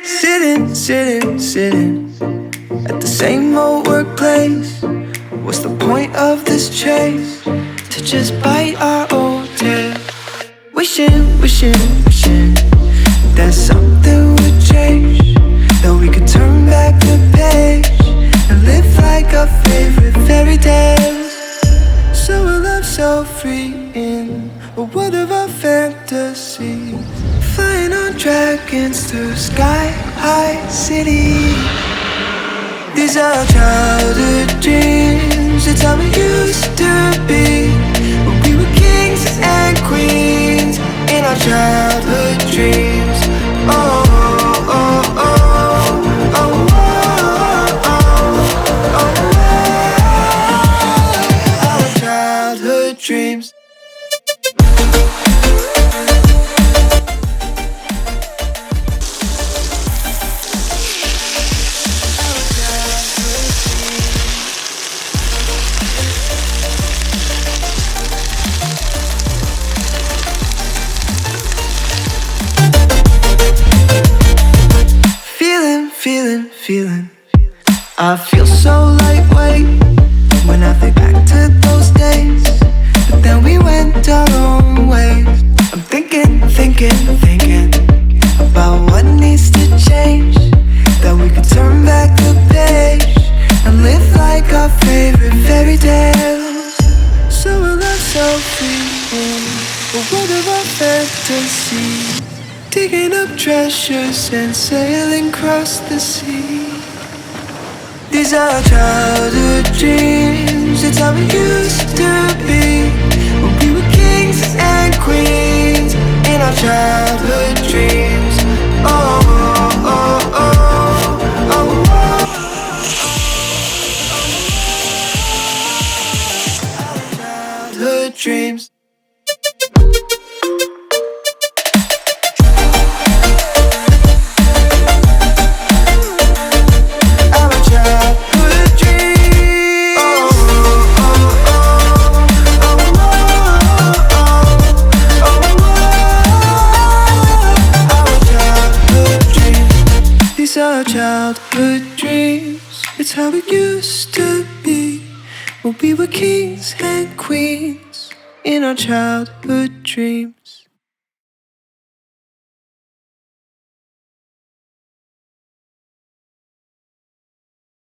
Sitting at the same old workplace. What's the point of this chase? To just bite our old tail. Wishing that something would change, that we could turn back the page and live like our favorite fairy tales. So a love so free in a world of our fantasies, flying on dragons through sky-high cities. These are childhood dreams, it's how we used to be, when we were kings and queens in our childhood dreams. Oh, oh, oh, oh, oh, oh, oh, oh, our childhood dreams. Feeling, I feel so lightweight when I think back to those days, but then we went our own ways. I'm thinking about what needs to change, that we could turn back the page and live like our favorite fairy tales. So a love so free in a world of our fantasy, digging up treasures and sailing across the sea. These are childhood dreams, it's how we used to be, when we were kings and queens in our childhood dreams. Oh, oh, oh, oh, oh, oh. Childhood dreams. Childhood dreams, it's how it used to be, when we were kings and queens in our childhood dreams.